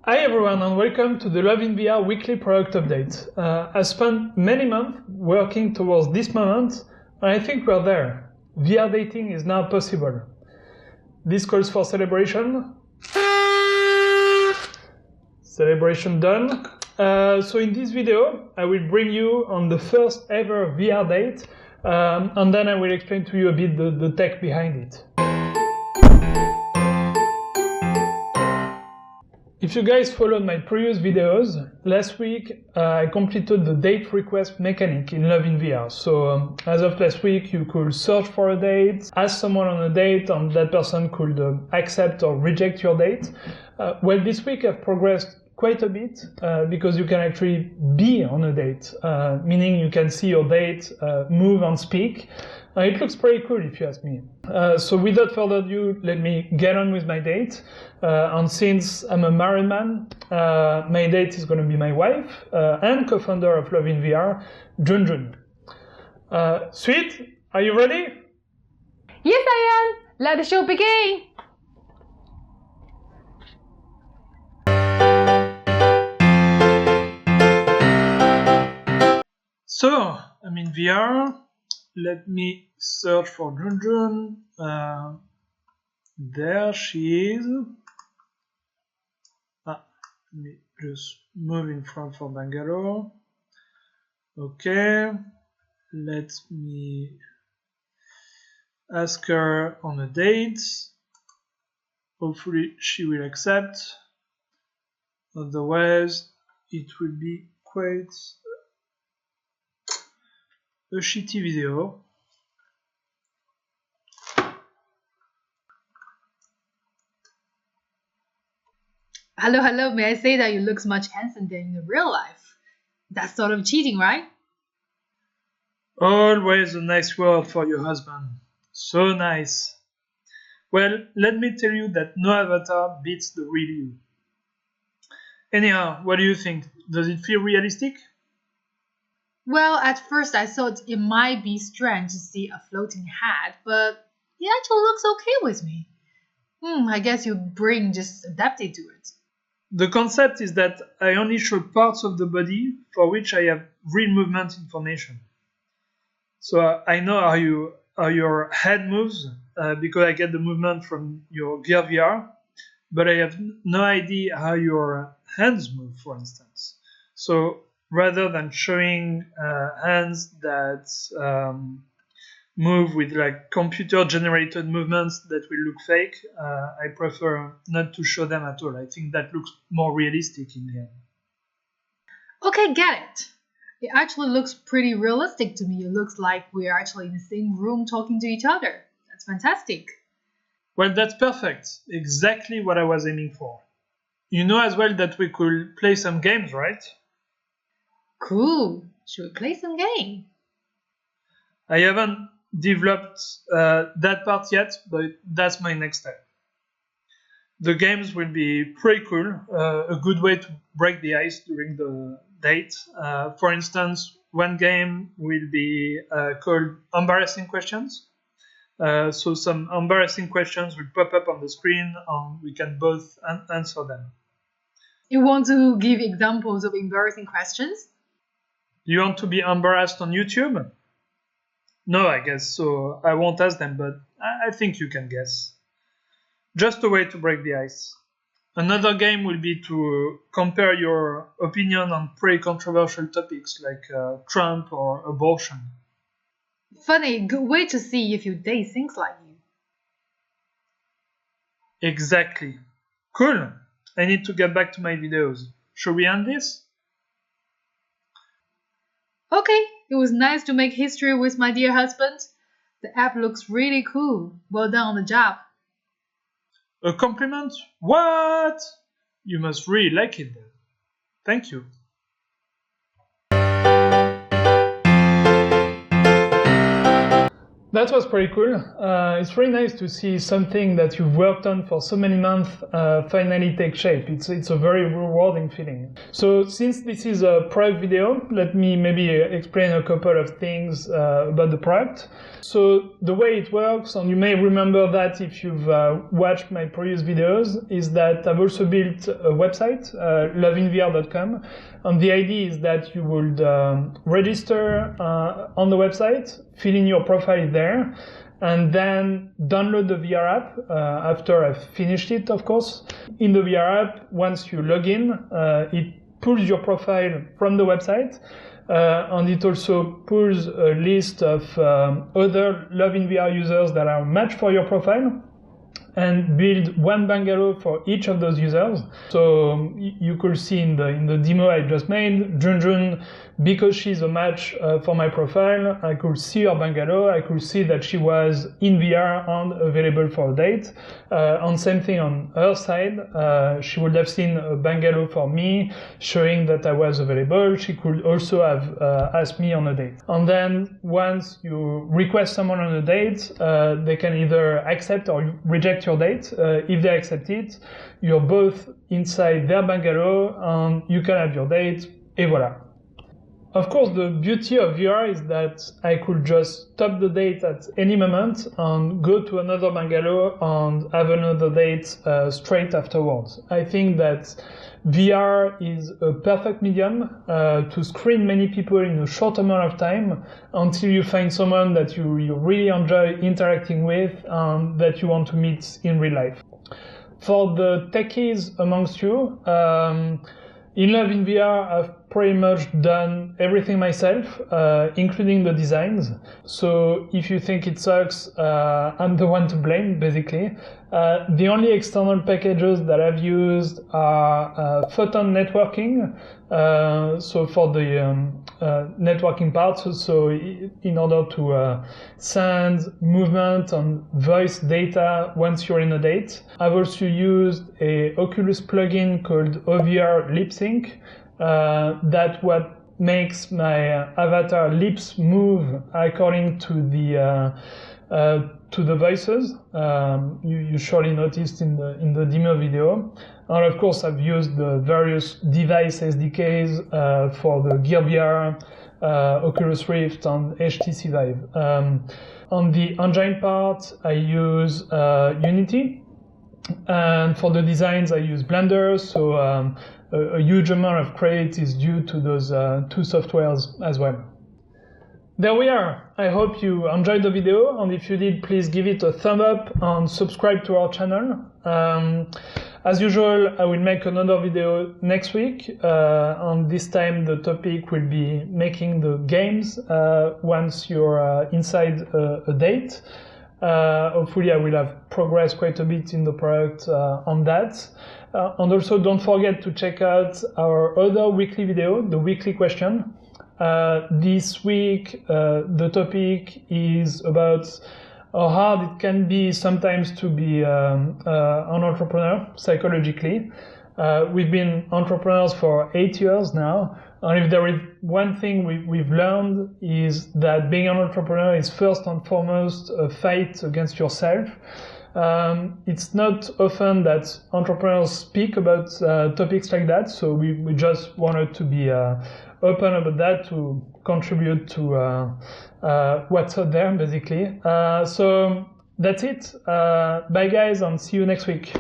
Hi everyone and welcome to the LovInVR weekly product update. I spent many months working towards this moment and I think we're there. VR dating is now possible. This calls for celebration. Celebration done. So in this video I will bring you on the first ever VR date and then I will explain to you a bit the tech behind it. If you guys followed my previous videos, last week I completed the date request mechanic in LovInVR. So as of last week you could search for a date, ask someone on a date and that person could accept or reject your date. Well, this week I've progressed quite a bit because you can actually be on a date, meaning you can see your date move and speak. It looks pretty cool if you ask me. So without further ado, let me get on with my date. And since I'm a married man, my date is going to be my wife and co-founder of LovInVR, Junjun. Sweet, are you ready? Yes, I am. Let the show begin. So, I'm in VR. Let me search for Junjun. There she is. Let me just move in front for Bangalore. Okay. Let me ask her on a date. Hopefully she will accept. Otherwise, it will be quite a shitty video. Hello. May I say that you look much handsome than in real life? That's sort of cheating, right? Always a nice word for your husband. So nice. Well, let me tell you that no avatar beats the real you. Anyhow, what do you think? Does it feel realistic? Well, at first I thought it might be strange to see a floating head, but it actually looks okay with me. I guess your brain just adapted to it. The concept is that I only show parts of the body for which I have real movement information. So I know how your head moves because I get the movement from your Gear VR, but I have no idea how your hands move, for instance. So rather than showing hands that move with like computer generated movements that will look fake, I prefer not to show them at all. I think that looks more realistic in the end. Okay, get it. It actually looks pretty realistic to me. It looks like we're actually in the same room talking to each other. That's fantastic. Well, that's perfect. Exactly what I was aiming for. You know as well that we could play some games, right? Cool. Should we play some game? I haven't developed that part yet, but that's my next step. The games will be pretty cool, a good way to break the ice during the date. For instance, one game will be called Embarrassing Questions. So some embarrassing questions will pop up on the screen and we can both answer them. You want to give examples of embarrassing questions? Do you want to be embarrassed on YouTube? No, I guess, so I won't ask them, but I think you can guess. Just a way to break the ice. Another game will be to compare your opinion on pretty controversial topics like Trump or abortion. Funny, good way to see if your date thinks like you. Exactly. Cool. I need to get back to my videos. Shall we end this? Okay, it was nice to make history with my dear husband. The app looks really cool. Well done on the job. A compliment? What? You must really like it then. Thank you. That was pretty cool. It's really nice to see something that you've worked on for so many months finally take shape. It's a very rewarding feeling. So since this is a product video, let me maybe explain a couple of things about the product. So the way it works, and you may remember that if you've watched my previous videos, is that I've also built a website, LovInVR.com. And the idea is that you would register on the website, fill in your profile there, and then download the VR app after I've finished it, of course. In the VR app, once you log in, it pulls your profile from the website, and it also pulls a list of other LovInVR users that are matched for your profile, and build one bungalow for each of those users. So you could see in the demo I just made, Junjun, because she's a match for my profile, I could see her bungalow, I could see that she was in VR and available for a date. And same thing on her side, she would have seen a bungalow for me, showing that I was available. She could also have asked me on a date. And then once you request someone on a date, they can either accept or reject your date. If they accept it, you're both inside their bungalow and you can have your date, et voila. Of course, the beauty of VR is that I could just stop the date at any moment and go to another bungalow and have another date straight afterwards. I think that VR is a perfect medium to screen many people in a short amount of time until you find someone that you really enjoy interacting with and that you want to meet in real life. For the techies amongst you, in LovInVR, I've pretty much done everything myself, including the designs. So if you think it sucks, I'm the one to blame, basically. The only external packages that I've used are photon networking, so for the networking part, so in order to send movement and voice data once you're in a date. I've also used a Oculus plugin called OVR Lip Sync, that what makes my avatar lips move according to the voices. You surely noticed in the demo video. And of course, I've used the various device SDKs for the Gear VR, Oculus Rift, and HTC Vive. On the engine part, I use Unity. And for the designs, I use Blender. So a huge amount of credit is due to those two softwares as well. There we are. I hope you enjoyed the video, and if you did, please give it a thumb up and subscribe to our channel. As usual, I will make another video next week, and this time the topic will be making the games once you're inside a date. Hopefully I will have progressed quite a bit in the product on that. And also don't forget to check out our other weekly video, the weekly question. This week the topic is about how hard it can be sometimes to be an entrepreneur psychologically. We've been entrepreneurs for 8 years now, and if there is one thing we've learned is that being an entrepreneur is first and foremost a fight against yourself. It's not often that entrepreneurs speak about topics like that, so we just wanted to be open about that to contribute to what's out there, basically. So that's it. Bye guys, and see you next week.